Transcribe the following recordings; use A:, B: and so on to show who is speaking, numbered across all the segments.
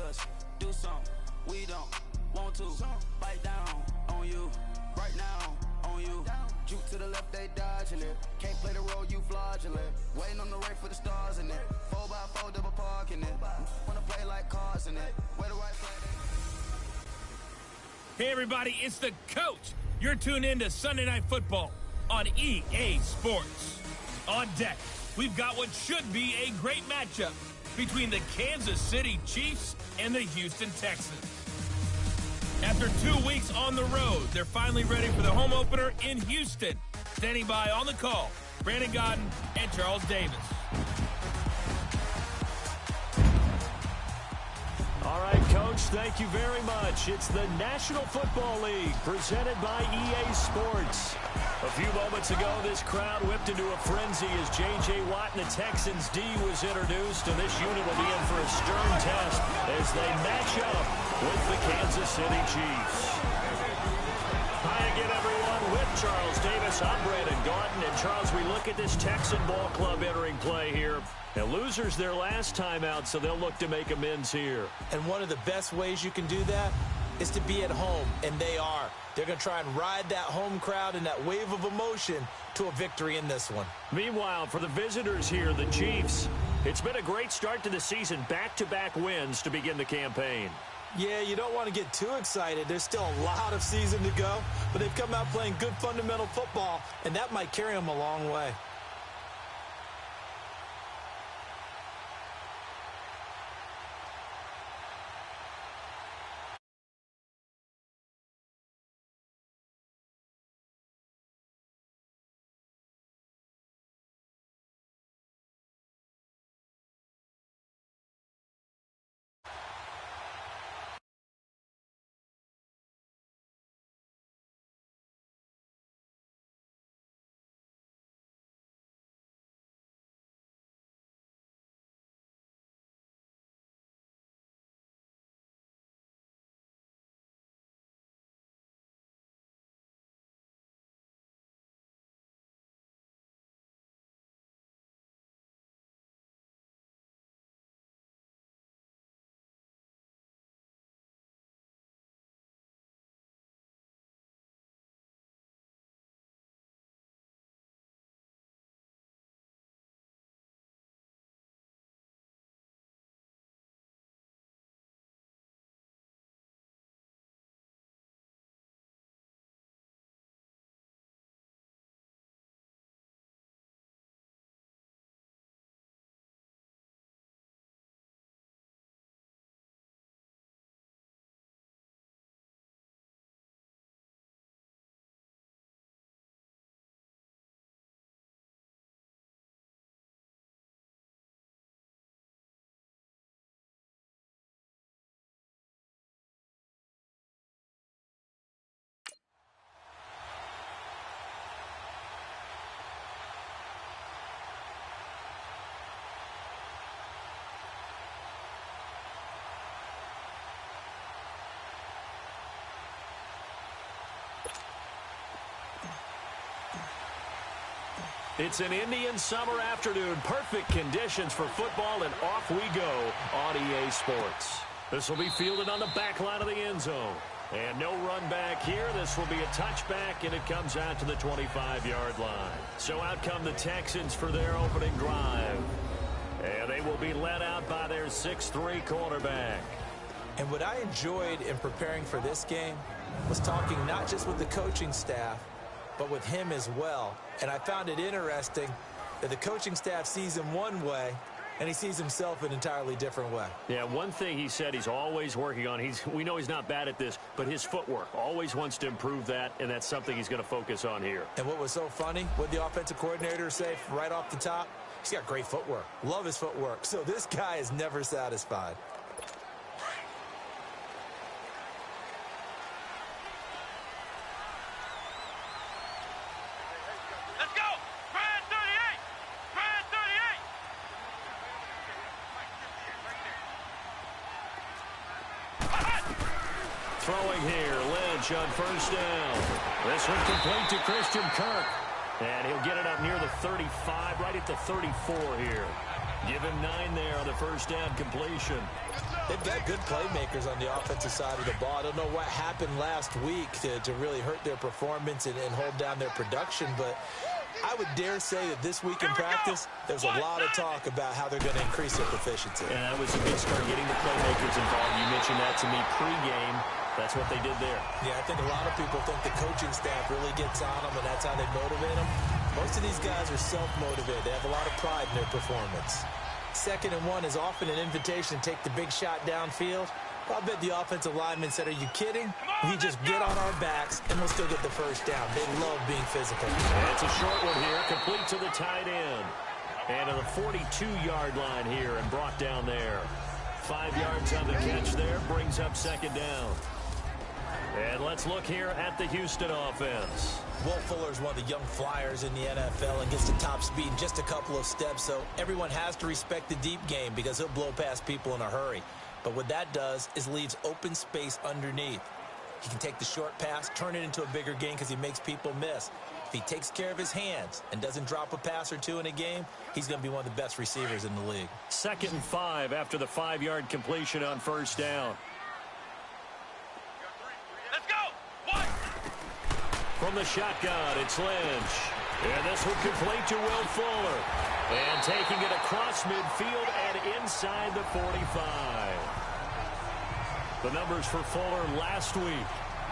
A: us do something we don't want to. Bite down on you right now on you. Juke to the left, they dodging it. Can't play the role, you fraudulent. Waiting on the right for the stars in it. 4x4 double parking it. Wanna play like cars in it. Where the right flag?
B: Hey everybody, it's the coach. You're tuned in to Sunday Night Football on EA Sports. On deck, we've got what should be a great matchup between the Kansas City Chiefs and the Houston Texans. After 2 weeks on the road, they're finally ready for the home opener in Houston. Standing by on the call, Brandon Godden and Charles Davis.
C: All right, Coach, thank you very much. It's the National Football League presented by EA Sports. A few moments ago, this crowd whipped into a frenzy as J.J. Watt and the Texans D was introduced, and this unit will be in for a stern test as they match up with the Kansas City Chiefs. Hi again, everyone. With Charles Davis, I'm Brandon Gordon. And Charles, we look at this Texan ball club entering play here. Now, losers their last time out, so they'll look to make amends here.
D: And one of the best ways you can do that is to be at home, and they are. They're going to try and ride that home crowd and that wave of emotion to a victory in this one.
C: Meanwhile, for the visitors here, the Chiefs, it's been a great start to the season. Back-to-back wins to begin the campaign.
D: Yeah, you don't want to get too excited. There's still a lot of season to go, but they've come out playing good fundamental football, and that might carry them a long way.
C: It's an Indian summer afternoon. Perfect conditions for football, and off we go on EA Sports. This will be fielded on the back line of the end zone. And no run back here. This will be a touchback, and it comes out to the 25-yard line. So out come the Texans for their opening drive. And they will be led out by their 6'3" quarterback.
D: And what I enjoyed in preparing for this game was talking not just with the coaching staff, but with him as well. And I found it interesting that the coaching staff sees him one way, and he sees himself an entirely different way.
C: Yeah, one thing he said he's always working on, we know he's not bad at this, but his footwork, always wants to improve that, and that's something he's going to focus on here.
D: And what was so funny, what the offensive coordinator say right off the top, he's got great footwork. Love his footwork. So this guy is never satisfied.
C: Throwing here, Lynch on first down. This one complete to Christian Kirk. And he'll get it up near the 35, right at the 34 here. Give him 9 there on the first down completion.
D: They've got good playmakers on the offensive side of the ball. I don't know what happened last week to really hurt their performance and hold down their production, but I would dare say that this week in practice, there's a lot of talk about how they're going to increase their proficiency.
C: And that was a good start, getting the playmakers involved. You mentioned that to me pregame. That's what they did there.
D: Yeah, I think a lot of people think the coaching staff really gets on them, and that's how they motivate them. Most of these guys are self-motivated. They have a lot of pride in their performance. 2nd and 1 is often an invitation to take the big shot downfield. I'll bet the offensive lineman said, are you kidding? We just get on our backs, and we'll still get the first down. They love being physical.
C: That's a short one here, complete to the tight end. And to the 42-yard line here and brought down there. 5 yards on the catch there, brings up 2nd down. And let's look here at the Houston offense.
D: Will Fuller is one of the young flyers in the NFL and gets to top speed in just a couple of steps, so everyone has to respect the deep game because he'll blow past people in a hurry. But what that does is leaves open space underneath. He can take the short pass, turn it into a bigger gain because he makes people miss. If he takes care of his hands and doesn't drop a pass or two in a game, he's going to be one of the best receivers in the league.
C: 2nd and 5 after the 5-yard completion on 1st down.
B: Let's go!
C: From the shotgun, it's Lynch. And this will complete to Will Fuller. And taking it across midfield and inside the 45. The numbers for Fuller last week.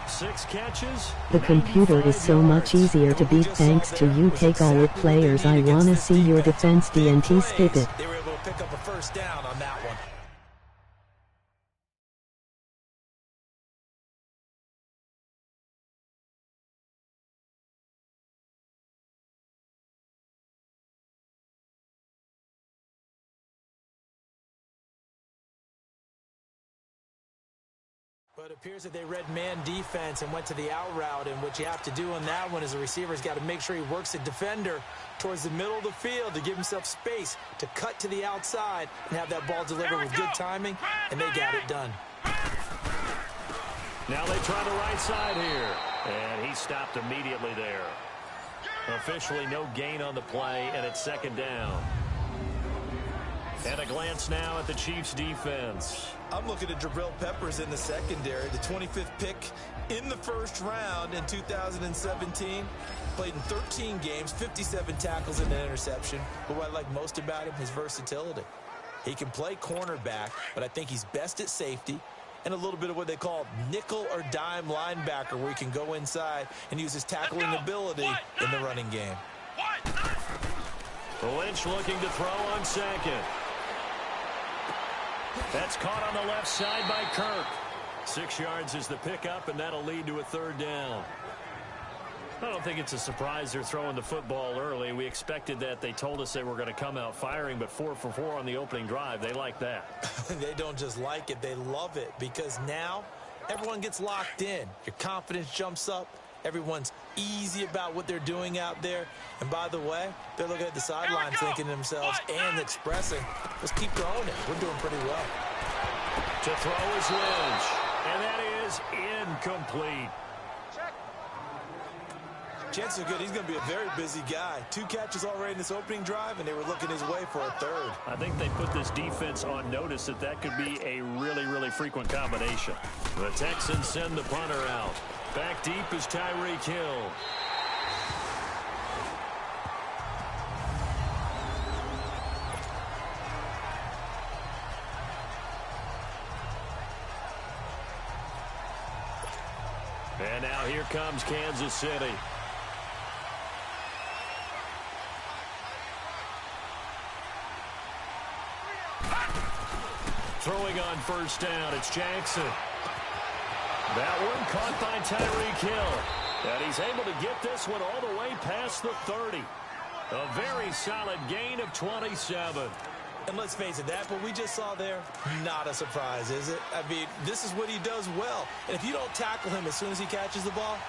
C: 6 catches.
E: The computer is so much easier to beat thanks to you take all the players. I wanna see your defense DNT skip it.
D: They were able to pick up a first down on that one. But it appears that they read man defense and went to the out route, and what you have to do on that one is the receiver's got to make sure he works the defender towards the middle of the field to give himself space to cut to the outside and have that ball delivered with good timing, and they got it done.
C: Now they try the right side here, and he stopped immediately there. Officially no gain on the play, and it's 2nd down. And a glance now at the Chiefs' defense.
D: I'm looking at Jabril Peppers in the secondary, the 25th pick in the 1st round in 2017. Played in 13 games, 57 tackles and an interception. But what I like most about him, his versatility. He can play cornerback, but I think he's best at safety and a little bit of what they call nickel or dime linebacker, where he can go inside and use his tackling ability in the running game.
C: Lynch looking to throw on 2nd. That's caught on the left side by Kirk. 6 yards is the pickup, and that'll lead to a 3rd down. I don't think it's a surprise they're throwing the football early. We expected that. They told us they were going to come out firing, but 4 for 4 on the opening drive. They like that.
D: They don't just like it, they love it, because now everyone gets locked in. Your confidence jumps up. Everyone's easy about what they're doing out there. And by the way, they're looking at the sideline thinking to themselves and expressing, let's keep throwing it. We're doing pretty well.
C: To throw is Lynch. And that is incomplete.
D: Chances are good he's going to be a very busy guy. 2 catches already in this opening drive, and they were looking his way for a 3rd.
C: I think they put this defense on notice that could be a really, really frequent combination. The Texans send the punter out. Back deep is Tyreek Hill. And now here comes Kansas City. Throwing on 1st down, it's Jackson. That one caught by Tyreek Hill. And he's able to get this one all the way past the 30. A very solid gain of 27.
D: And let's face it, that what we just saw there, not a surprise, is it? I mean, this is what he does well. And if you don't tackle him as soon as he catches the ball,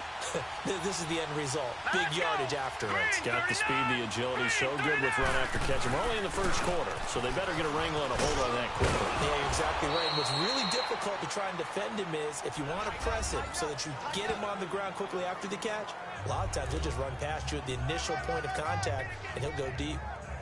D: this is the end result. Big yardage after it.
C: It's got the speed, the agility, so good with run after catch. And we're only in the 1st quarter, so they better get a wrangle and a hold on that quickly.
D: Yeah, you're exactly right. And what's really difficult to try and defend him is if you want to press him so that you get him on the ground quickly after the catch, a lot of times he'll just run past you at the initial point of contact, and he'll go deep.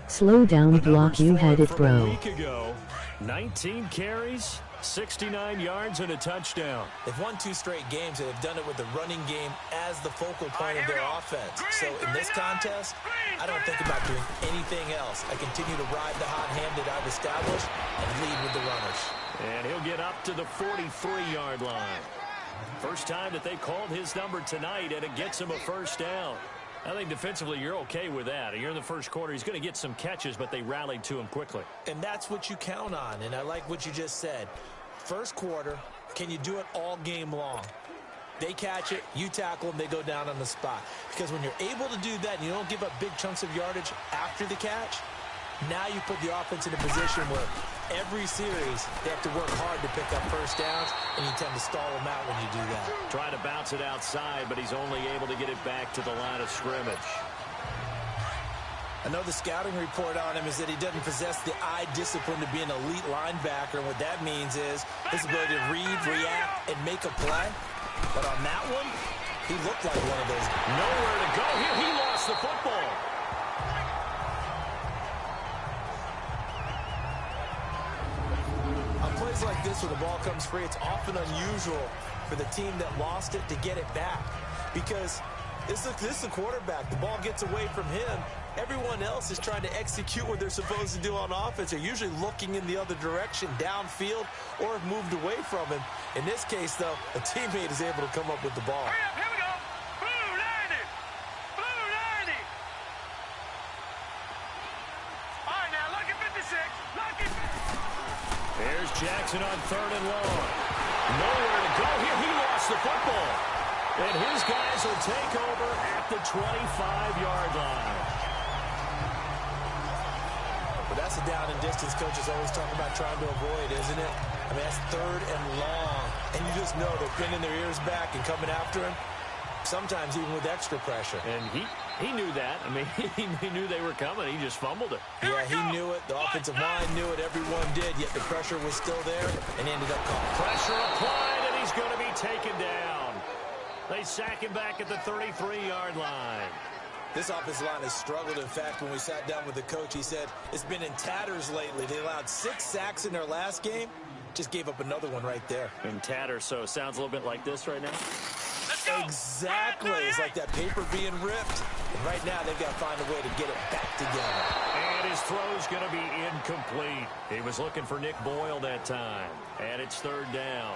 E: Slow down, block, you had it, bro.
C: A week ago, 19 carries, 69 yards, and a touchdown.
D: They've won 2 straight games, and they've done it with the running game as the focal point of their offense. So in this contest, I don't think about doing anything else. I continue to ride the hot hand that I've established and lead with the runners.
C: And he'll get up to the 43-yard line. First time that they called his number tonight, and it gets him a first down. I think defensively you're okay with that. You're in the first quarter. He's going to get some catches, but they rallied to him quickly.
D: And that's what you count on, and I like what you just said. First quarter, can you do it all game long? They catch it, you tackle them, they go down on the spot. Because when you're able to do that and you don't give up big chunks of yardage after the catch, now you put the offense in a position where every series they have to work hard to pick up first downs, and you tend to stall them out when you do that.
C: Trying to bounce it outside, but he's only able to get it back to the line of scrimmage.
D: I know the scouting report on him is that he doesn't possess the eye discipline to be an elite linebacker. What that means is his ability to read, react, and make a play. But on that one, he looked like one of those.
C: Nowhere to go here. He lost the football.
D: On plays like this where the ball comes free, it's often unusual for the team that lost it to get it back. Because this is the quarterback. The ball gets away from him. Everyone else is trying to execute what they're supposed to do on offense. They're usually looking in the other direction, downfield, or have moved away from him. In this case, though, a teammate is able to come up with the ball.
F: Hurry up, here we go. Blue 90. Blue 90. All right, now, lucky 56. Lucky 56.
C: There's Jackson on 3rd and long. Nowhere to go here. He lost the football. And his guys will take over at the 25-yard line.
D: But that's a down and distance coaches always talk about trying to avoid, isn't it? I mean, that's 3rd and long. And you just know they're pinning their ears back and coming after him, sometimes even with extra pressure.
C: And he knew that. I mean, he knew they were coming. He just fumbled it.
D: Yeah, he knew it. The offensive line knew it. Everyone did, yet the pressure was still there and ended up caught.
C: Pressure applied, and he's going to be taken down. They sack him back at the 33-yard line.
D: This offensive line has struggled. In fact, when we sat down with the coach, he said it's been in tatters lately. They allowed 6 sacks in their last game. Just gave up another one right there.
C: In tatters, so it sounds a little bit like this right now.
D: Exactly. It's like that paper being ripped. And right now, they've got to find a way to get it back together.
C: And his throw's going to be incomplete. He was looking for Nick Boyle that time. And it's 3rd down.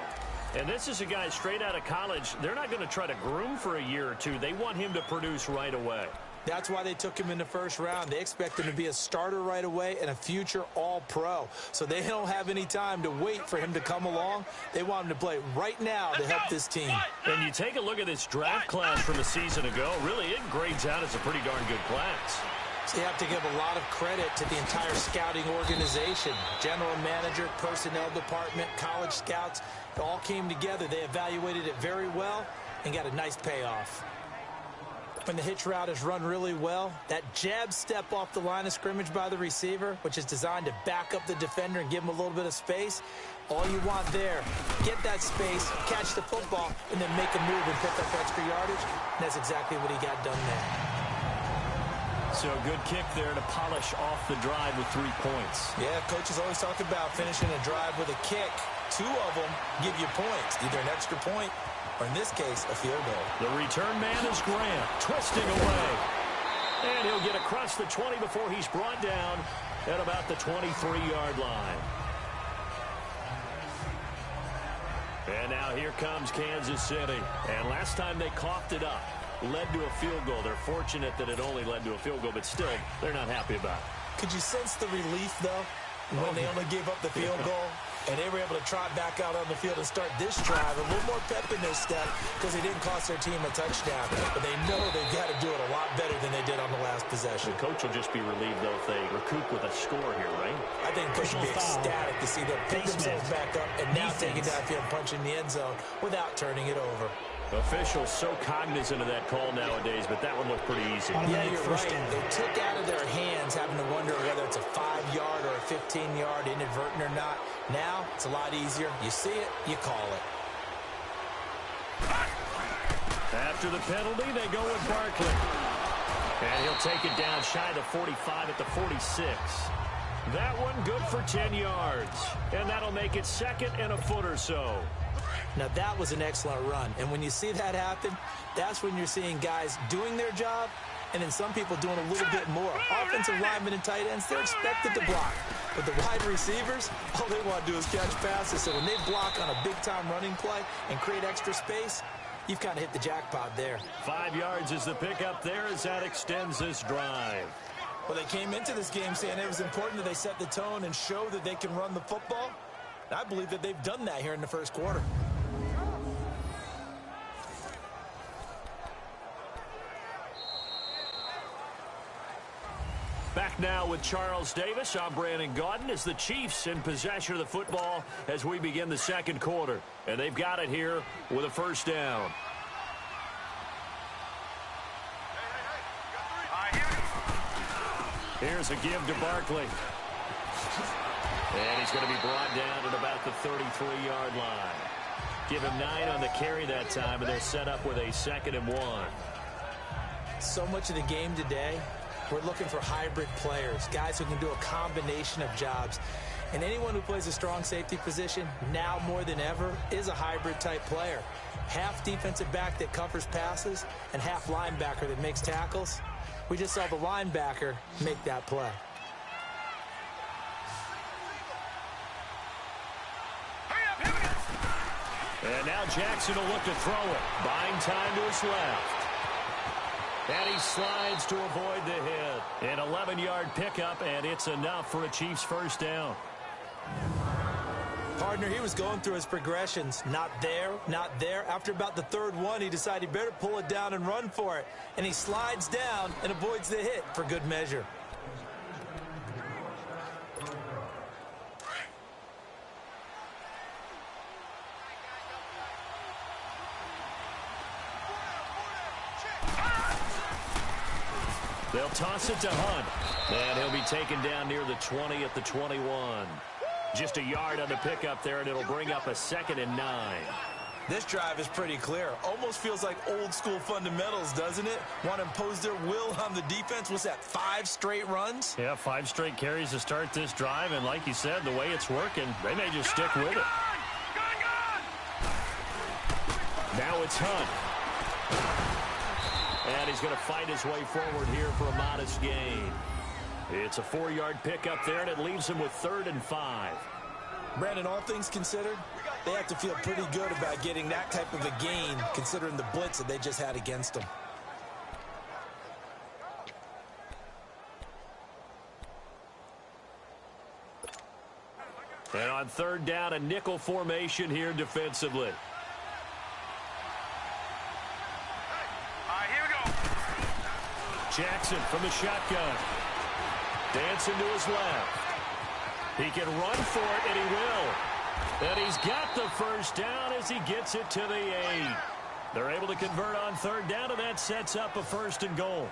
C: And this is a guy straight out of college. They're not going to try to groom for a year or two. They want him to produce right away.
D: That's why they took him in the first round. They expect him to be a starter right away and a future all-pro. So they don't have any time to wait for him to come along. They want him to play right now to help this team.
C: And you take a look at this draft class from a season ago. Really, it grades out as a pretty darn good class.
D: So you have to give a lot of credit to the entire scouting organization. General manager, personnel department, college scouts, it all came together. They evaluated it very well and got a nice payoff. When the hitch route is run really well, that jab step off the line of scrimmage by the receiver, which is designed to back up the defender and give him a little bit of space, all you want there, get that space, catch the football, and then make a move and pick up extra yardage. And that's exactly what he got done there.
C: So a good kick there to polish off the drive with 3 points.
D: Yeah, coaches always talk about finishing a drive with a kick. 2 of them give you points, either an extra point or, in this case, a field goal.
C: The return man is Grant, twisting away. And he'll get across the 20 before he's brought down at about the 23-yard line. And now here comes Kansas City. And last time they coughed it up, led to a field goal. They're fortunate that it only led to a field goal, but still, they're not happy about it.
D: Could you sense the relief, though, when they only gave up the field goal? And they were able to trot back out on the field and start this drive. A little more pep in their step because they didn't cost their team a touchdown. But they know they've got to do it a lot better than they did on the last possession.
C: The coach will just be relieved, though, if they recoup with a score here, right?
D: I think the coach would be ecstatic to see them pick themselves back up and now take it downfield and punch in the end zone without turning it over.
C: Officials so cognizant of that call nowadays, but that one looked pretty easy.
D: Yeah, you're right. They took out of their hands having to wonder whether it's a 5-yard or a 15-yard, inadvertent or not. Now, it's a lot easier. You see it, you call it.
C: After the penalty, they go with Barkley. And he'll take it down shy of the 45 at the 46. That one good for 10 yards. And that'll make it 2nd and a foot or so.
D: Now, that was an excellent run. And when you see that happen, that's when you're seeing guys doing their job and then some people doing a little bit more. Offensive linemen and tight ends, they're expected to block. But the wide receivers, all they want to do is catch passes. So when they block on a big-time running play and create extra space, you've kind of hit the jackpot there.
C: 5 yards is the pickup there as that extends this drive.
D: Well, they came into this game saying it was important that they set the tone and show that they can run the football. And I believe that they've done that here in the first quarter.
C: Back now with Charles Davis. I'm Brandon Gaudin as the Chiefs in possession of the football as we begin the second quarter. And they've got it here with a first down. Here's a give to Barkley. And he's going to be brought down at about the 33-yard line. Give him 9 on the carry that time, and they're set up with a 2nd and 1.
D: So much of the game today, we're looking for hybrid players, guys who can do a combination of jobs. And anyone who plays a strong safety position, now more than ever, is a hybrid-type player. Half defensive back that covers passes and half linebacker that makes tackles. We just saw the linebacker make that play.
C: And now Jackson will look to throw it. Buying time to his left. And he slides to avoid the hit. An 11-yard pickup, and it's enough for a Chiefs first down.
D: Partner, he was going through his progressions. Not there, not there. After about the 3rd one, he decided he better pull it down and run for it. And he slides down and avoids the hit for good measure.
C: They'll toss it to Hunt. And he'll be taken down near the 20 at the 21. Just a yard on the pickup there, and it'll bring up a 2nd and 9.
D: This drive is pretty clear. Almost feels like old-school fundamentals, doesn't it? Want to impose their will on the defense. What's that, 5 straight runs?
C: Yeah, 5 straight carries to start this drive, and like you said, the way it's working, they may just stick with it. Now it's Hunt. And he's going to fight his way forward here for a modest gain. It's a 4-yard pickup there, and it leaves him with 3rd and 5.
D: Brandon, all things considered, they have to feel pretty good about getting that type of a gain, considering the blitz that they just had against them.
C: And on 3rd down, a nickel formation here defensively. Jackson from the shotgun. Dancing to his left. He can run for it, and he will. And he's got the first down as he gets it to the 8. They're able to convert on 3rd down, and that sets up a 1st and goal.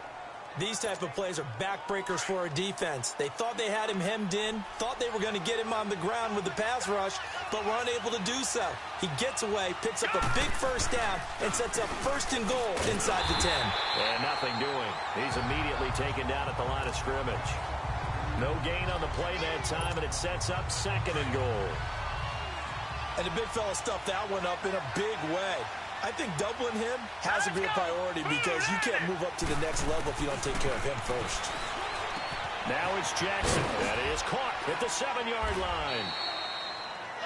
D: These type of plays are backbreakers for a defense. They thought they had him hemmed in, thought they were going to get him on the ground with the pass rush, but were unable to do so. He gets away, picks up a big first down, and sets up 1st and goal inside the 10.
C: And nothing doing. He's immediately taken down at the line of scrimmage. No gain on the play that time, and it sets up 2nd and goal.
D: And the big fella stuffed that one up in a big way. I think doubling him has to be a priority because you can't move up to the next level if you don't take care of him first.
C: Now it's Jackson. That is caught at the 7-yard line.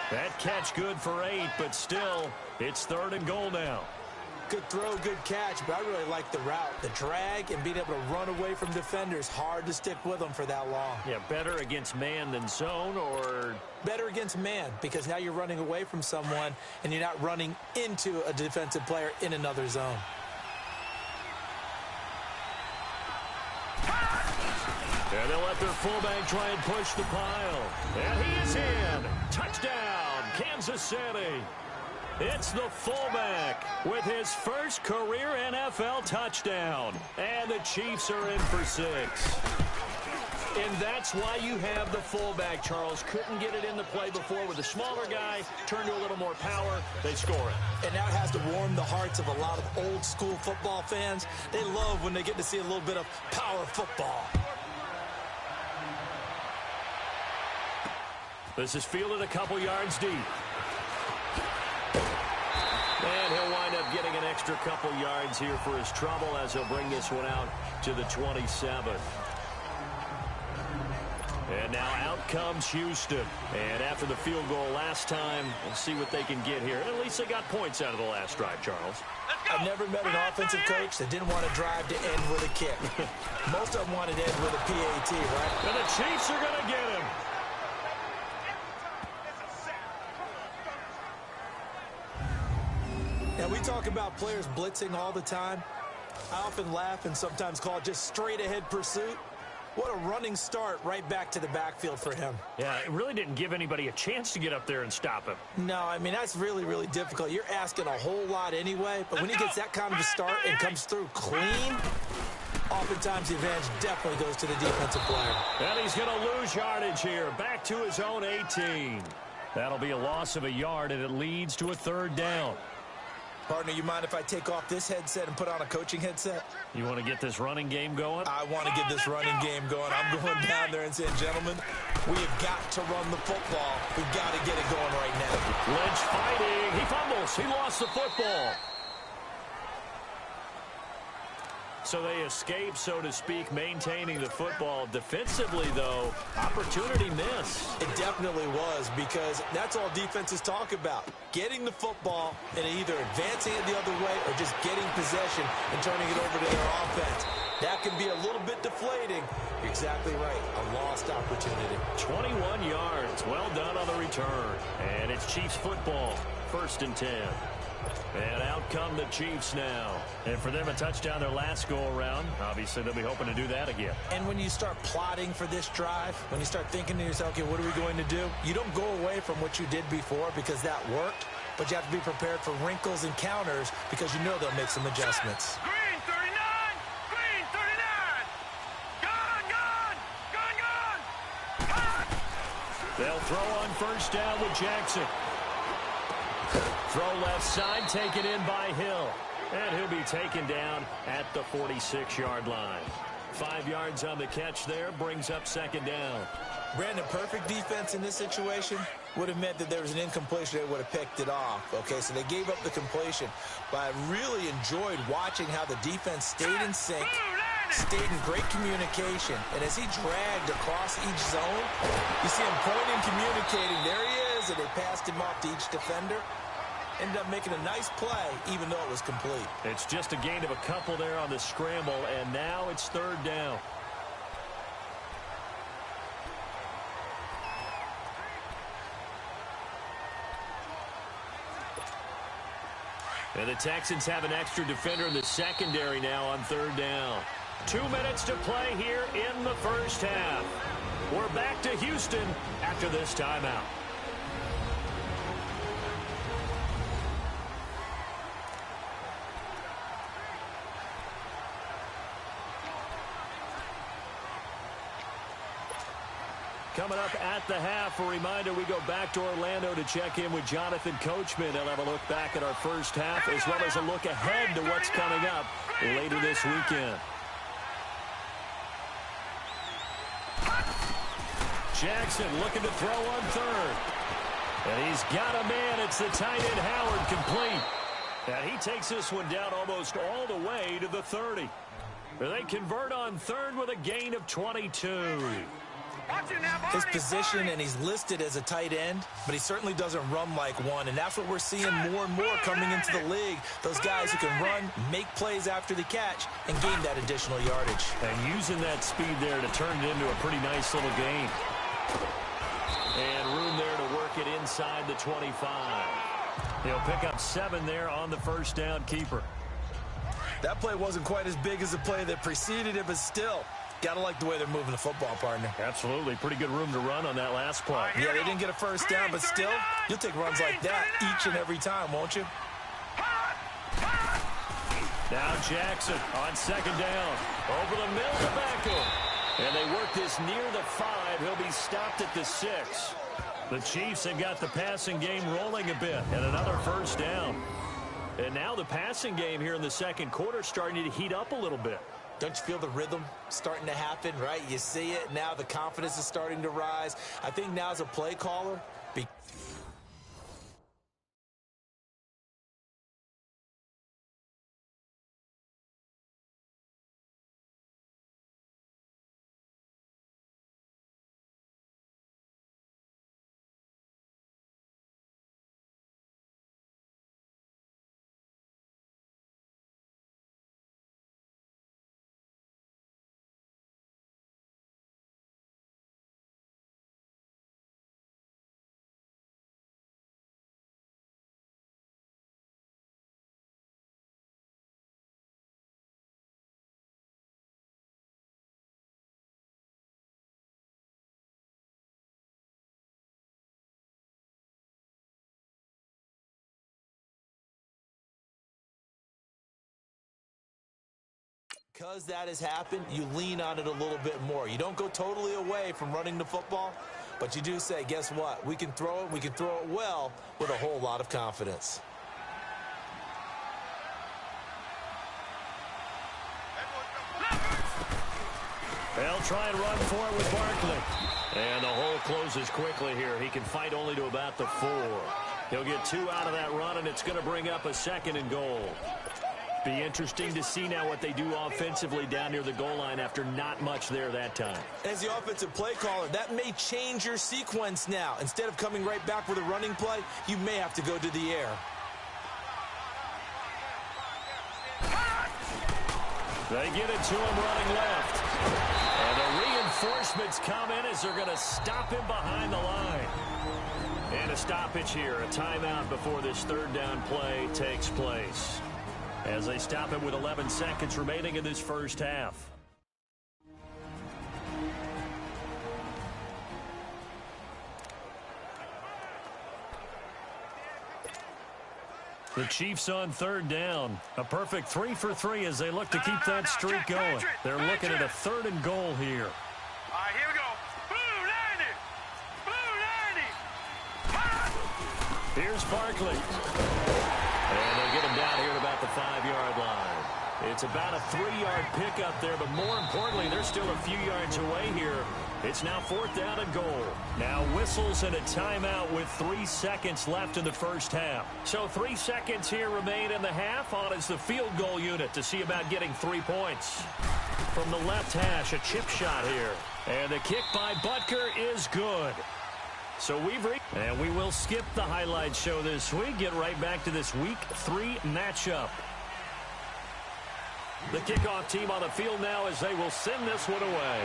C: That catch good for 8, but still, it's 3rd and goal now.
D: Good throw, good catch, but I really like the route. The drag and being able to run away from defenders, hard to stick with them for that long.
C: Yeah, better against man than zone, or?
D: Better against man, because now you're running away from someone and you're not running into a defensive player in another zone.
C: And they'll let their fullback try and push the pile. And he is in. Touchdown, Kansas City. It's the fullback with his first career NFL touchdown. And the Chiefs are in for 6. And that's why you have the fullback, Charles. Couldn't get it into play before with a smaller guy. Turned to a little more power. They score it.
D: And that has to warm the hearts of a lot of old-school football fans. They love when they get to see a little bit of power football.
C: This is fielded a couple yards deep. And he'll wind up getting an extra couple yards here for his trouble as he'll bring this one out to the 27. And now out comes Houston. And after the field goal last time, we'll see what they can get here. At least they got points out of the last drive, Charles.
D: I've never met an offensive coach that didn't want to drive to end with a kick. Most of them wanted to end with a PAT, right?
C: And the Chiefs are going to get him.
D: Now, we talk about players blitzing all the time. I often laugh and sometimes call it just straight-ahead pursuit. What a running start right back to the backfield for him.
C: Yeah, it really didn't give anybody a chance to get up there and stop him.
D: No, I mean, that's really, really difficult. You're asking a whole lot anyway, but when he gets that kind of a start and comes through clean, oftentimes the advantage definitely goes to the defensive player.
C: And he's going to lose yardage here, back to his own 18. That'll be a loss of a yard, and it leads to a third down.
D: Partner, you mind if I take off this headset and put on a coaching headset?
C: You want to get this running game going?
D: I want to get this running game going. I'm going down there and saying, gentlemen, we have got to run the football. We've got to get it going right now.
C: Lynch fighting. He fumbles. He lost the football. So they escape, so to speak, maintaining the football. Defensively, though, opportunity miss.
D: It definitely was, because that's all defenses talk about. Getting the football and either advancing it the other way or just getting possession and turning it over to their offense. That can be a little bit deflating. You're exactly right. A lost opportunity.
C: 21 yards. Well done on the return. And it's Chiefs football. 1st and 10. And out come the Chiefs now. And for them, a touchdown their last go-around. Obviously, they'll be hoping to do that again.
D: And when you start plotting for this drive, when you start thinking to yourself, okay, what are we going to do? You don't go away from what you did before because that worked, but you have to be prepared for wrinkles and counters because you know they'll make some adjustments.
F: Green 39! Green 39! Gone, gone! Gone, gone! Hot!
C: They'll throw on 1st down with Jackson. Throw left side, taken in by Hill. And he'll be taken down at the 46-yard line. 5 yards on the catch there, brings up 2nd down.
D: Brandon, perfect defense in this situation would have meant that there was an incompletion. They would have picked it off. Okay, so they gave up the completion. But I really enjoyed watching how the defense stayed in sync, stayed in great communication. And as he dragged across each zone, you see him pointing, communicating. There he is, and they passed him off to each defender. Ended up making a nice play, even though it was complete.
C: It's just a gain of a couple there on the scramble, and now it's 3rd down. And the Texans have an extra defender in the secondary now on 3rd down. 2 minutes to play here in the 1st half. We're back to Houston after this timeout. Coming up at the half, a reminder, we go back to Orlando to check in with Jonathan Coachman. They'll have a look back at our 1st half as well as a look ahead to what's coming up later this weekend. Jackson looking to throw on 3rd. And he's got a man. It's the tight end Howard, complete. And he takes this one down almost all the way to the 30. They convert on 3rd with a gain of 22.
D: His position, and he's listed as a tight end, but he certainly doesn't run like one, and that's what we're seeing more and more coming into the league. Those guys who can run, make plays after the catch, and gain that additional yardage.
C: And using that speed there to turn it into a pretty nice little gain. And room there to work it inside the 25. He'll pick up 7 there on the 1st down keeper.
D: That play wasn't quite as big as the play that preceded it, but still, got to like the way they're moving the football, partner.
C: Absolutely. Pretty good room to run on that last play.
D: Yeah, they didn't get a 1st down, but still, you'll take runs like that each and every time, won't you?
C: Now Jackson on 2nd down. Over the middle to Beckham. And they work this near the 5. He'll be stopped at the 6. The Chiefs have got the passing game rolling a bit, and another first down. And now the passing game here in the second quarter starting to heat up a little bit.
D: Don't you feel the rhythm starting to happen, right? You see it. Now the confidence is starting to rise. I think now as a play caller, because that has happened, you lean on it a little bit more. You don't go totally away from running the football, but you do say, guess what? We can throw it. We can throw it well with a whole lot of confidence.
C: They'll try and run for it with Barkley. And the hole closes quickly here. He can fight only to about the 4. He'll get 2 out of that run, and it's going to bring up a 2nd and goal. Be interesting to see now what they do offensively down near the goal line after not much there that time.
D: As the offensive play caller, that may change your sequence now. Instead of coming right back with a running play, you may have to go to the air.
C: They get it to him running left. And the reinforcements come in as they're going to stop him behind the line. And a stoppage here, a timeout before this 3rd down play takes place, as they stop him with 11 seconds remaining in this first half. The Chiefs on 3rd down. A perfect 3 for 3 as they look to keep that streak going. They're looking at a 3rd and goal here.
F: All right, here we go. Blue 90. Blue 90.
C: Here's Barkley. And they'll get him down here at about the 5-yard line. It's about a 3-yard pickup there, but more importantly, they're still a few yards away here. It's now 4th down and goal. Now whistles and a timeout with 3 seconds left in the first half. So 3 seconds here remain in the half. On is the field goal unit to see about getting 3 points. From the left hash, a chip shot here. And the kick by Butker is good. So and we will skip the highlight show this week. Get right back to this Week 3 matchup. The kickoff team on the field now as they will send this one away.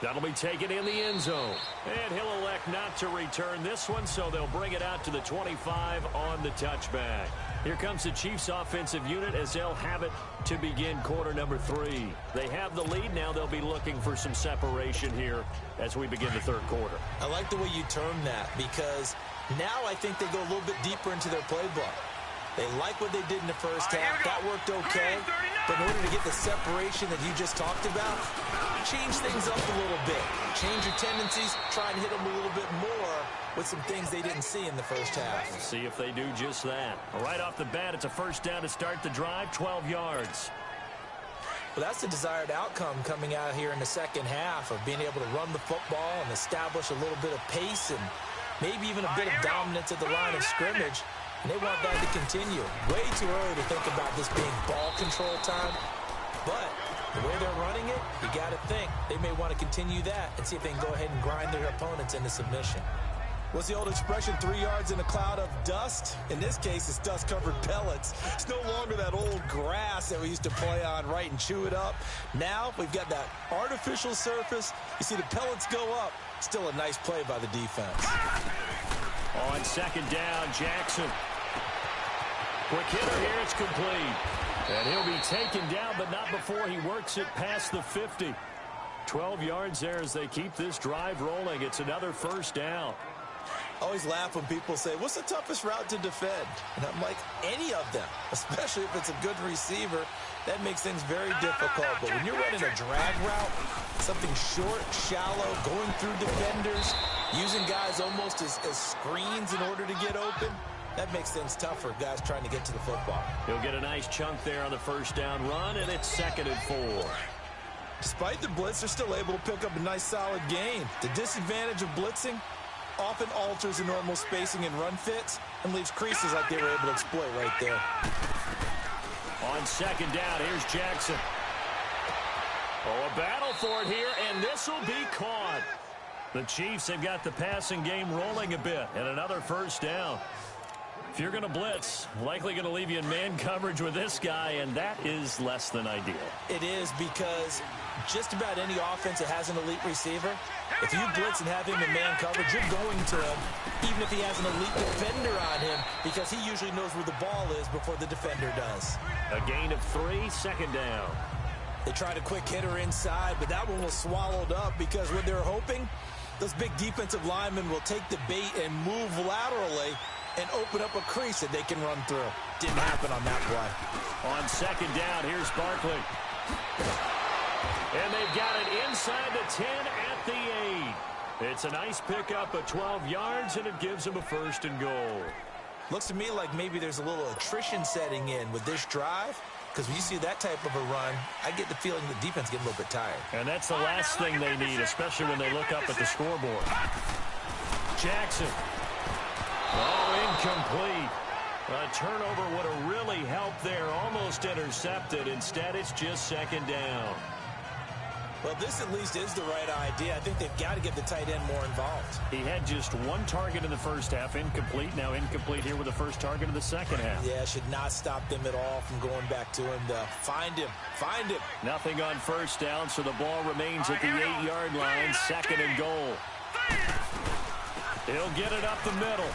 C: That'll be taken in the end zone. And he'll elect not to return this one, so they'll bring it out to the 25 on the touchback. Here comes the Chiefs offensive unit as they'll have it to begin quarter number 3. They have the lead. Now they'll be looking for some separation here as we begin the 3rd quarter.
D: I like the way you term that, because now I think they go a little bit deeper into their playbook. They like what they did in the first half. That worked okay. But in order to get the separation that you just talked about, change things up a little bit. Change your tendencies. Try and hit them a little bit more with some things they didn't see in the first half.
C: See if they do just that. Right off the bat, it's a first down to start the drive, 12 yards.
D: Well, that's the desired outcome coming out here in the second half, of being able to run the football and establish a little bit of pace and maybe even a bit of dominance at the line of scrimmage. And they want that to continue. Way too early to think about this being ball control time. But the way they're running it, you got to think they may want to continue that and see if they can go ahead and grind their opponents into submission. What's the old expression, 3 yards in a cloud of dust? In this case, it's dust-covered pellets. It's no longer that old grass that we used to play on, right, and chew it up. Now we've got that artificial surface. You see the pellets go up. Still a nice play by the defense.
C: On second down, Jackson. Quick hitter here, it's complete. And he'll be taken down, but not before he works it past the 50. 12 yards there as they keep this drive rolling. It's another first down.
D: I always laugh when people say, what's the toughest route to defend? And I'm like, any of them, especially if it's a good receiver. That makes things very difficult. But when you're running a drag route, something short, shallow, going through defenders, using guys almost as screens in order to get open, that makes things tough for guys trying to get to the football.
C: He'll get a nice chunk there on the first down run, and it's 2nd and 4.
D: Despite the blitz, they're still able to pick up a nice, solid gain. The disadvantage of blitzing often alters the normal spacing and run fits and leaves creases like they were able to exploit right there.
C: On 2nd down, here's Jackson. Oh, a battle for it here, and this will be caught. The Chiefs have got the passing game rolling a bit, and another first down. If you're going to blitz, likely going to leave you in man coverage with this guy, and that is less than ideal.
D: It is, because just about any offense that has an elite receiver, if you blitz and have him in man coverage, you're going to him, even if he has an elite defender on him, because he usually knows where the ball is before the defender does.
C: A gain of 3, 2nd down.
D: They tried a quick hitter inside, but that one was swallowed up because what they're hoping, those big defensive linemen will take the bait and move laterally and open up a crease that they can run through. Didn't happen on that play.
C: On 2nd down, here's Barkley. And they've got it inside the 10 at the 8. It's a nice pickup of 12 yards, and it gives them a 1st and goal.
D: Looks to me like maybe there's a little attrition setting in with this drive, because when you see that type of a run, I get the feeling the defense getting a little bit tired.
C: And that's the last thing they need, especially when they look up at the scoreboard. Jackson. Oh, incomplete. A turnover would have really helped there. Almost intercepted. Instead, it's just 2nd down.
D: Well, this at least is the right idea. I think they've got to get the tight end more involved.
C: He had just 1 target in the first half. Incomplete. Now incomplete here with the first target of the second half.
D: Yeah, should not stop them at all from going back to him. Find him. Find him.
C: Nothing on first down, so the ball remains at the 8-yard line. 2nd and goal. He'll get it up the middle.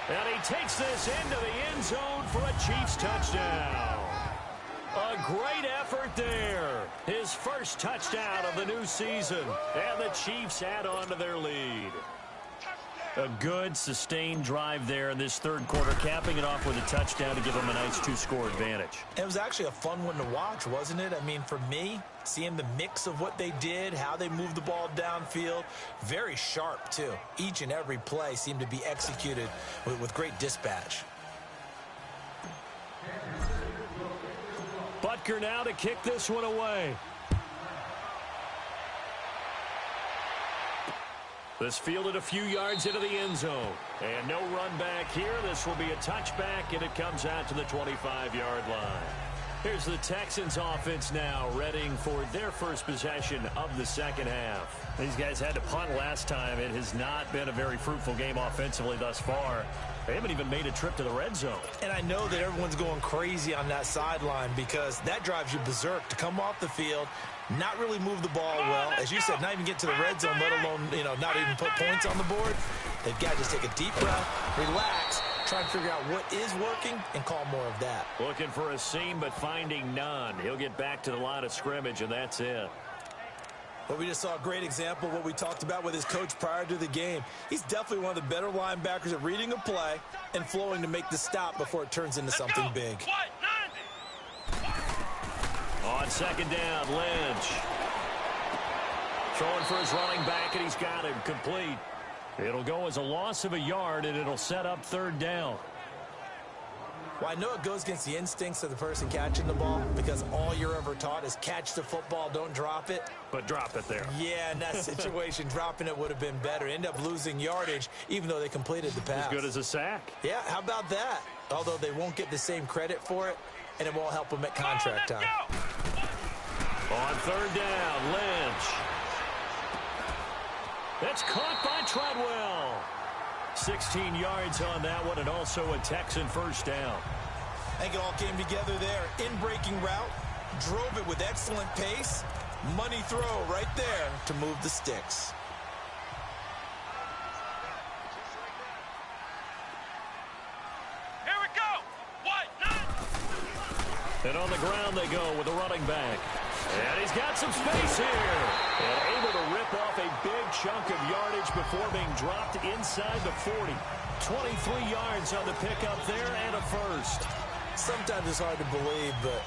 C: And he takes this into the end zone for a Chiefs touchdown. A great effort there. His first touchdown of the new season. And the Chiefs add on to their lead. A good, sustained drive there in this 3rd quarter, capping it off with a touchdown to give them a nice 2-score advantage.
D: It was actually a fun one to watch, wasn't it? I mean, for me, seeing the mix of what they did, how they moved the ball downfield, very sharp, too. Each and every play seemed to be executed with great dispatch.
C: Butker now to kick this one away. This fielded a few yards into the end zone. And no run back here. This will be a touchback, and it comes out to the 25-yard line. Here's the Texans offense now, readying for their first possession of the second half. These guys had to punt last time. It has not been a very fruitful game offensively thus far. They haven't even made a trip to the red zone. And I know that everyone's going crazy on that sideline because that drives you berserk to come off the field, not really move the ball well. As you said, not even get to the red zone, let alone, not even put points on the board. They've got to just take a deep breath, relax, try and figure out what is working, and call more of that. Looking for a seam, but finding none. He'll get back to the line of scrimmage, and that's it. Well, we just saw a great example of what we talked about with his coach prior to the game. He's definitely one of the better linebackers at reading a play and flowing to make the stop before it turns into something big. On second down, Lynch. Throwing for his running back, and he's got him complete. It'll go as a loss of a yard, and it'll set up third down. Well, I know it goes against the instincts of the person catching the ball because all you're ever taught is catch the football, don't drop it. But drop it there. Yeah, in that situation, dropping it would have been better. End up losing yardage, even though they completed the pass. As good as a sack. Yeah, how about that? Although they won't get the same credit for it, and it won't help them at contract time. On third down, Lynch. That's caught by Treadwell. 16 yards on that one, and also a Texan first down. I think it all came together there. In-breaking route, drove it with excellent pace. Money throw right there to move the sticks.
F: Here we go. What?
C: And on the ground they go with the running back. And he's got some space here. And able to rip off a big chunk of yardage before being dropped inside the 40. 23 yards on the pickup there and a first.
D: Sometimes it's hard to believe, but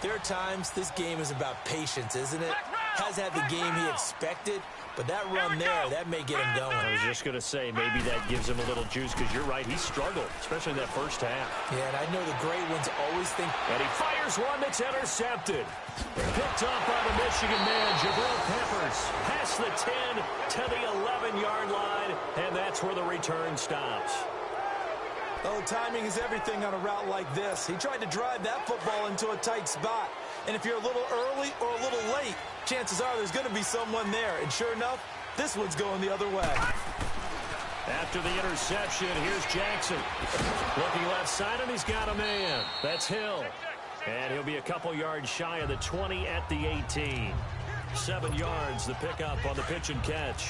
D: There are times this game is about patience, isn't it? Has had the game he expected, but that run there, that may get him going.
C: I was just going to say, maybe that gives him a little juice, because you're right, he struggled, especially in that first half.
D: Yeah, and I know the great ones always think...
C: And he fires one that's intercepted. Picked off by the Michigan man, Jabril Peppers. Past the 10 to the 11-yard line, and that's where the return stops.
D: Oh, timing is everything on a route like this. He tried to drive that football into a tight spot. And if you're a little early or a little late, chances are there's going to be someone there. And sure enough, this one's going the other way.
C: After the interception, here's Jackson. Looking left side, and he's got a man. That's Hill. And he'll be a couple yards shy of the 20 at the 18. 7 yards, the pickup on the pitch and catch.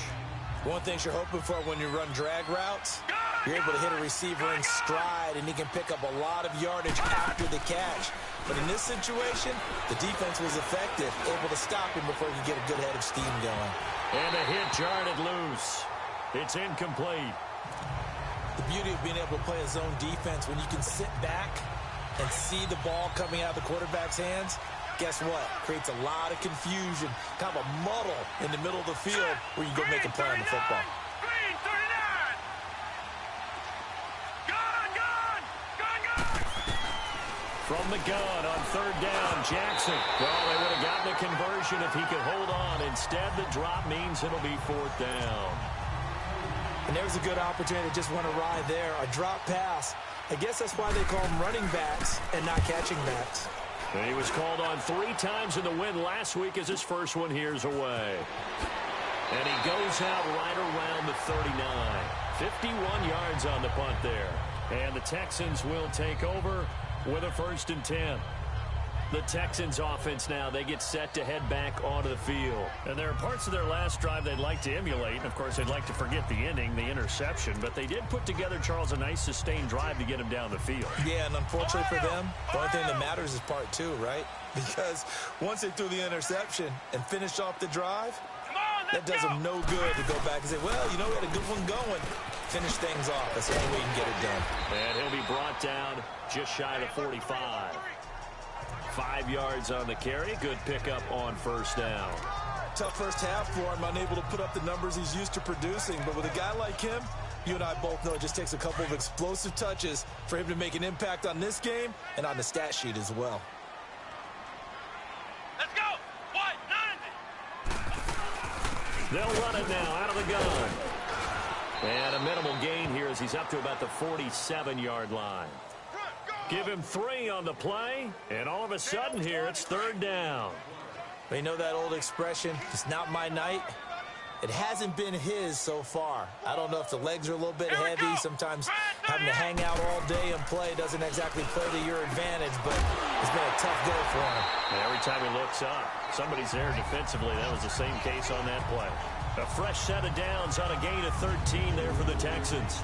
D: One thing you're hoping for when you run drag routes, you're able to hit a receiver in stride, and he can pick up a lot of yardage after the catch. But in this situation, the defense was effective, able to stop him before he could get a good head of steam going.
C: And a hit jarred it loose. It's incomplete.
D: The beauty of being able to play a zone defense, when you can sit back and see the ball coming out of the quarterback's hands, guess what? Creates a lot of confusion, kind of a muddle in the middle of the field where you go make a play on the football.
C: From the gun on third down, Jackson. Well, they would have gotten a conversion if he could hold on. Instead, the drop means it'll be fourth down.
D: And there's a good opportunity to just went awry there. A drop pass. I guess that's why they call them running backs and not catching backs.
C: And he was called on 3 times in the win last week as his first one here's away. And he goes out right around the 39. 51 yards on the punt there. And the Texans will take over with a 1st and 10. The Texans offense now, they get set to head back onto the field. And there are parts of their last drive they'd like to emulate. And, of course, they'd like to forget the ending, the interception. But they did put together, Charles, a nice sustained drive to get him down the field.
D: Yeah, and unfortunately for them, the only thing that matters is part 2, right? Because once they threw the interception and finished off the drive, that does them no good to go back and say, well, you know, we had a good one going. Finish things off. That's the only way you can get it done.
C: And he'll be brought down just shy of 45. 5 yards on the carry. Good pickup on first down.
D: Tough first half for him, unable to put up the numbers he's used to producing. But with a guy like him, you and I both know it just takes a couple of explosive touches for him to make an impact on this game and on the stat sheet as well.
F: Let's go.
C: They'll run it now out of the gun. And a minimal gain here as he's up to about the 47-yard line. Give him 3 on the play, and all of a sudden here it's 3rd down.
D: You know that old expression, it's not my night? It hasn't been his so far. I don't know if the legs are a little bit heavy. Sometimes having to hang out all day and play doesn't exactly play to your advantage, but it's been a tough go for him.
C: And every time he looks up, somebody's there defensively. That was the same case on that play. A fresh set of downs on a gain of 13 there for the Texans.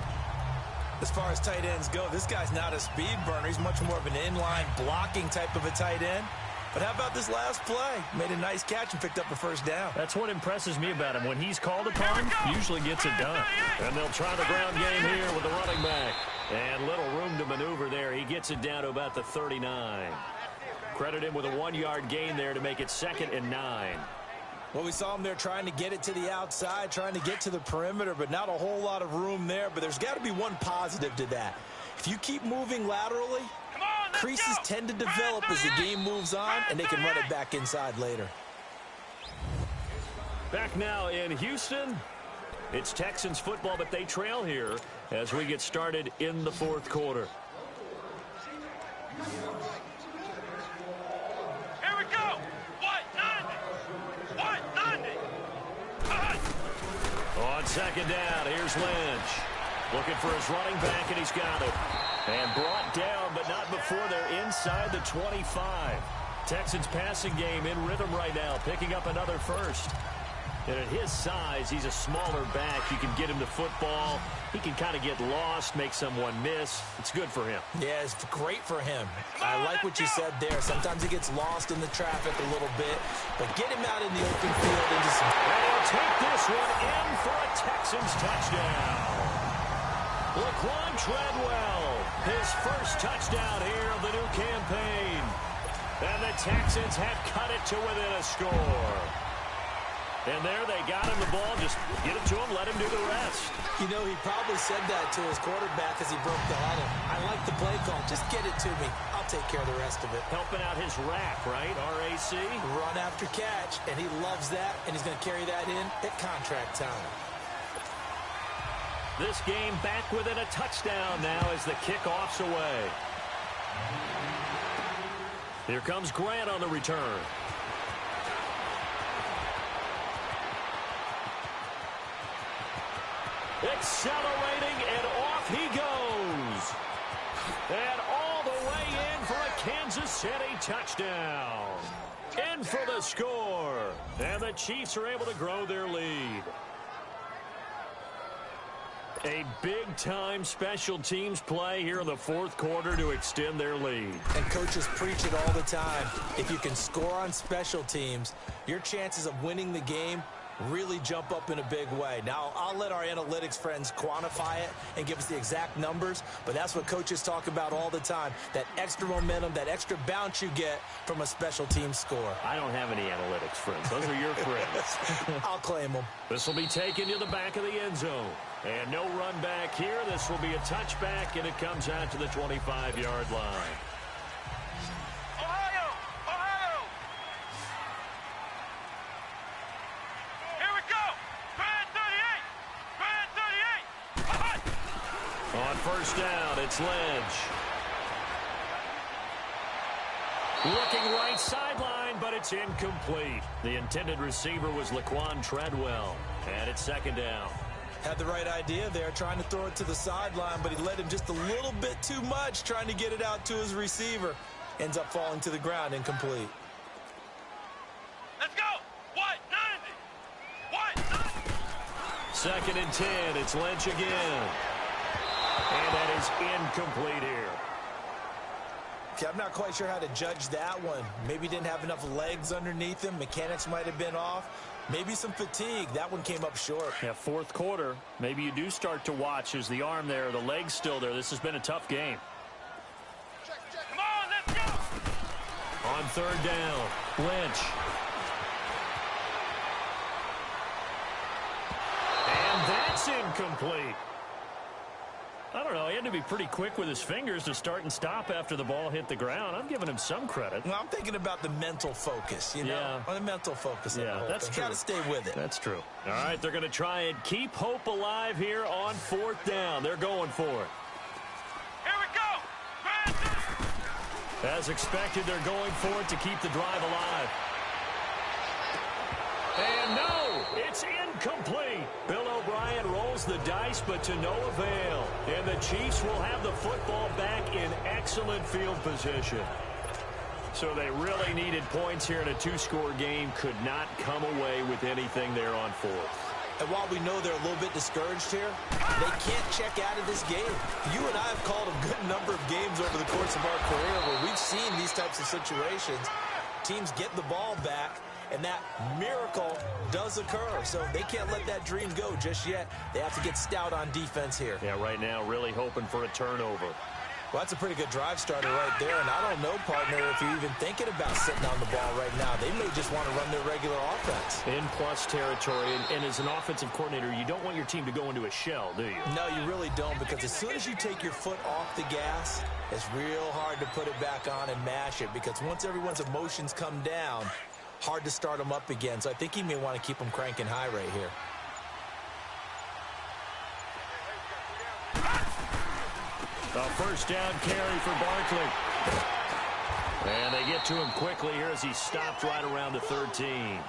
D: As far as tight ends go, this guy's not a speed burner. He's much more of an inline blocking type of a tight end. But how about this last play? Made a nice catch and picked up the first down.
C: That's what impresses me about him. When he's called upon, usually gets it done. And they'll try the ground game here with the running back. And little room to maneuver there. He gets it down to about the 39. Credit him with a 1-yard gain there to make it 2nd and 9.
D: Well, we saw him there trying to get it to the outside, trying to get to the perimeter, but not a whole lot of room there. But there's got to be one positive to that. If you keep moving laterally, creases tend to develop as the game moves on, and they can run it back inside later.
C: Back now in Houston. It's Texans football, but they trail here as we get started in the 4th quarter.
F: Here we go. 190.
C: On 2nd down, here's Lynch. Looking for his running back, and he's got it. And brought down, but not before they're inside the 25. Texans passing game in rhythm right now, picking up another first. And at his size, he's a smaller back. You can get him the football. He can kind of get lost, make someone miss. It's good for him.
D: Yeah, it's great for him. I like what you said there. Sometimes he gets lost in the traffic a little bit, but get him out in the open field into some...
C: And he'll take this one in for a Texans touchdown. Laquan Treadwell, his first touchdown here of the new campaign. And the Texans have cut it to within a score. And there they got him the ball. Just get it to him, let him do the rest.
D: You know, he probably said that to his quarterback as he broke the huddle. I like the play call. Just get it to me. I'll take care of the rest of it.
C: Helping out his rack, right? RAC.
D: Run after catch, and he loves that, and he's going to carry that in at contract time.
C: This game back within a touchdown now as the kickoff's away. Here comes Grant on the return. Accelerating, and off he goes. And all the way in for a Kansas City touchdown. In for the score. And the Chiefs are able to grow their lead. A big-time special teams play here in the fourth quarter to extend their lead.
D: And coaches preach it all the time. If you can score on special teams, your chances of winning the game really jump up in a big way. Now, I'll let our analytics friends quantify it and give us the exact numbers, but that's what coaches talk about all the time, that extra momentum, that extra bounce you get from a special team score.
C: I don't have any analytics friends. Those are your friends.
D: I'll claim them. This
C: will be taken to the back of the end zone. And no run back here. This will be a touchback, and it comes out to the 25-yard line. On first down, it's Lynch. Looking right sideline, but it's incomplete. The intended receiver was Laquan Treadwell, and it's second down.
D: Had the right idea there, trying to throw it to the sideline, but he led him just a little bit too much, trying to get it out to his receiver. Ends up falling to the ground, incomplete.
F: Let's go! What? 90! What? 90!
C: Second and 10, it's Lynch again. And that is incomplete here.
D: Okay, I'm not quite sure how to judge that one. Maybe didn't have enough legs underneath him. Mechanics might have been off. Maybe some fatigue. That one came up short.
C: Yeah, fourth quarter. Maybe you do start to watch as the arm there, the leg's still there. This has been a tough game.
F: Come on, let's go!
C: On third down, Lynch. And that's incomplete. I don't know. He had to be pretty quick with his fingers to start and stop after the ball hit the ground. I'm giving him some credit.
D: Well, I'm thinking about the mental focus, you know?
C: Yeah.
D: On the mental focus.
C: Yeah, that's true.
D: Got to stay with it.
C: That's true. All right, they're going to try and keep hope alive here on fourth down. They're going for it.
F: Here we go!
C: As expected, they're going for it to keep the drive alive. And no, it's incomplete. Bill O'Brien rolls the dice, but to no avail. And the Chiefs will have the football back in excellent field position. So they really needed points here in a two-score game. Could not come away with anything there on fourth.
D: And while we know they're a little bit discouraged here, they can't check out of this game. You and I have called a good number of games over the course of our career where we've seen these types of situations. Teams get the ball back, and that miracle does occur. So they can't let that dream go just yet. They have to get stout on defense here.
C: Yeah, right now really hoping for a turnover.
D: Well, that's a pretty good drive starter right there. And I don't know, partner, if you're even thinking about sitting on the ball right now. They may just want to run their regular offense.
C: In plus territory. And as an offensive coordinator, you don't want your team to go into a shell, do you?
D: No, you really don't, because as soon as you take your foot off the gas, it's real hard to put it back on and mash it, because once everyone's emotions come down, hard to start them up again. So I think he may want to keep them cranking high right here.
C: A first down carry for Barkley. And they get to him quickly here as he stopped right around the 13.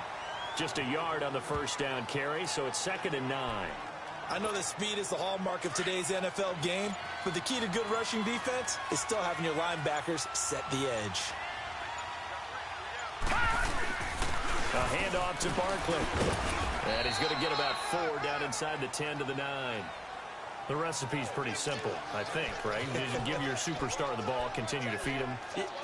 C: Just a yard on the first down carry, so it's 2nd and 9.
D: I know that speed is the hallmark of today's NFL game, but the key to good rushing defense is still having your linebackers set the edge.
C: A handoff to Barkley. And he's going to get about 4 down inside the 10 to the 9. The recipe's pretty simple, I think, right? You just give your superstar the ball, continue to feed him.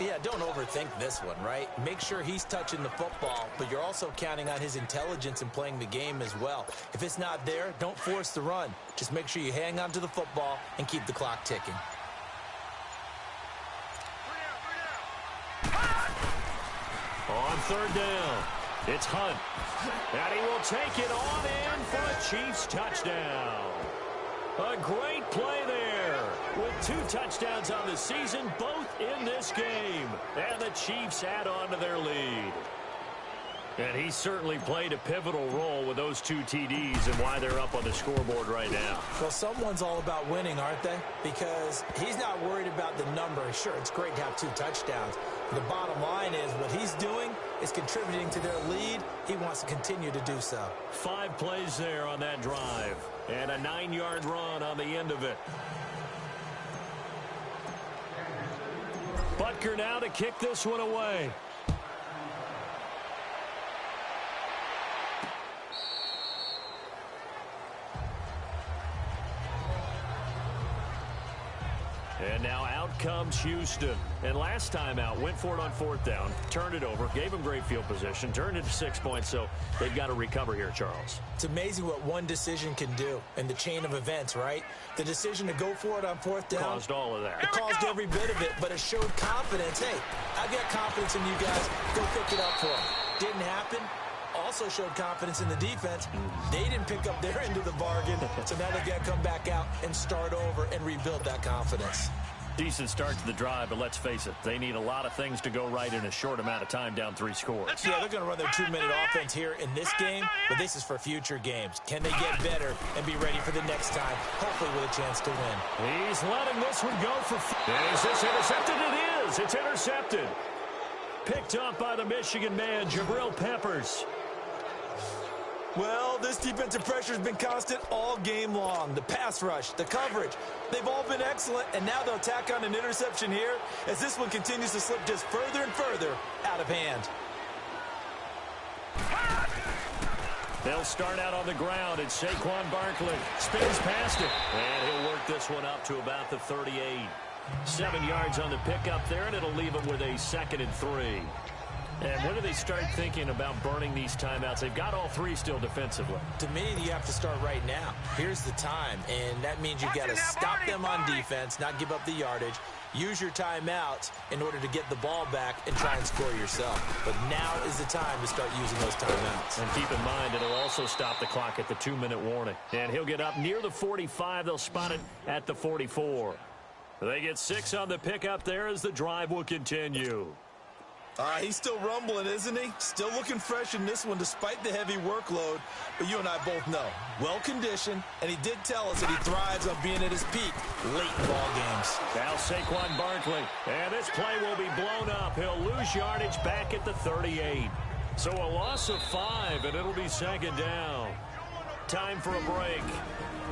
D: Yeah, don't overthink this one, right? Make sure he's touching the football, but you're also counting on his intelligence in playing the game as well. If it's not there, don't force the run. Just make sure you hang on to the football and keep the clock ticking.
C: On third down, it's Hunt. And he will take it on in for a Chiefs touchdown. A great play there with 2 touchdowns on the season, both in this game. And the Chiefs add on to their lead. And he certainly played a pivotal role with those 2 TDs and why they're up on the scoreboard right now.
D: Well, someone's all about winning, aren't they? Because he's not worried about the number. Sure, it's great to have 2 touchdowns. The bottom line is what he's doing is contributing to their lead. He wants to continue to do so.
C: 5 plays there on that drive. And a 9-yard run on the end of it. Butker now to kick this one away. And now out comes Houston. And last time out, went for it on 4th down, turned it over, gave them great field position, turned it to 6 points, so they've got to recover here, Charles.
D: It's amazing what one decision can do in the chain of events, right? The decision to go for it on 4th down.
C: Caused all of that.
D: It caused every bit of it, but it showed confidence. Hey, I've got confidence in you guys. Go pick it up for them. Didn't happen. Also showed confidence in the defense. They didn't pick up their end of the bargain, so now they've got to come back out and start over and rebuild that confidence.
C: Decent start to the drive, but let's face it, they need a lot of things to go right in a short amount of time, down 3 scores.
D: Yeah, they're going to run their 2-minute offense here in this game, but this is for future games. Can they get better and be ready for the next time, hopefully with a chance to win?
C: He's letting this one go for... Is this intercepted? It is. It's intercepted. Picked up by the Michigan man, Jabril Peppers.
D: Well, this defensive pressure has been constant all game long. The pass rush, the coverage, they've all been excellent, and now they'll tack on an interception here as this one continues to slip just further and further out of hand.
C: They'll start out on the ground, and Saquon Barkley spins past it. And he'll work this one up to about the 38. 7 yards on the pickup there, and it'll leave him with a 2nd and 3. And when do they start thinking about burning these timeouts? They've got all 3 still defensively.
D: To me, you have to start right now. Here's the time, and that means you've got to stop them on defense, not give up the yardage, use your timeouts in order to get the ball back and try and score yourself. But now is the time to start using those timeouts.
C: And keep in mind, it'll also stop the clock at the 2-minute warning. And he'll get up near the 45. They'll spot it at the 44. They get 6 on the pickup there as the drive will continue.
D: He's still rumbling, isn't he? Still looking fresh in this one despite the heavy workload. But you and I both know, well-conditioned, and he did tell us that he thrives on being at his peak late in ball games.
C: Now Saquon Barkley, and this play will be blown up. He'll lose yardage back at the 38. So a loss of 5, and it'll be 2nd down. Time for a break.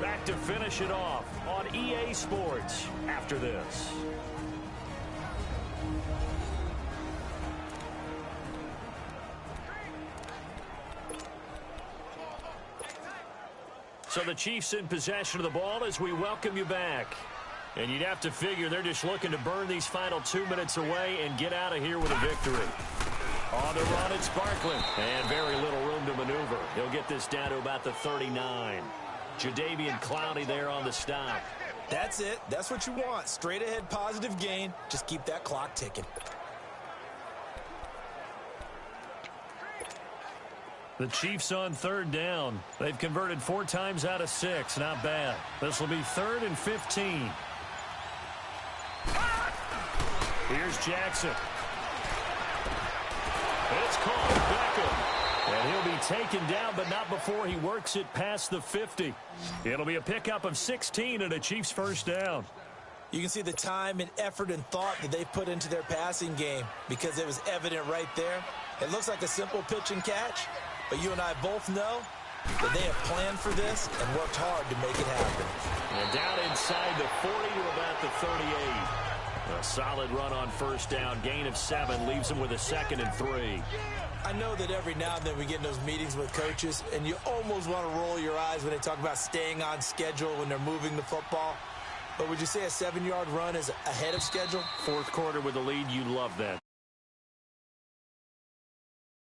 C: Back to finish it off on EA Sports after this. So the Chiefs in possession of the ball as we welcome you back. And you'd have to figure they're just looking to burn these final 2 minutes away and get out of here with a victory. On the run, it's Barkley. And very little room to maneuver. He'll get this down to about the 39. Jadeveon Clowney there on the stop.
D: That's it. That's what you want. Straight ahead positive gain. Just keep that clock ticking.
C: The Chiefs on 3rd down. They've converted 4 times out of 6. Not bad. This will be 3rd and 15. Here's Jackson. It's called Beckham. And he'll be taken down, but not before he works it past the 50. It'll be a pickup of 16 and a Chiefs 1st down.
D: You can see the time and effort and thought that they put into their passing game because it was evident right there. It looks like a simple pitch and catch. But you and I both know that they have planned for this and worked hard to make it happen.
C: And down inside the 40 to about the 38. A solid run on 1st down. Gain of 7 leaves them with a 2nd and 3.
D: I know that every now and then we get in those meetings with coaches, and you almost want to roll your eyes when they talk about staying on schedule when they're moving the football. But would you say a 7-yard run is ahead of schedule?
C: 4th quarter with the lead, you love that.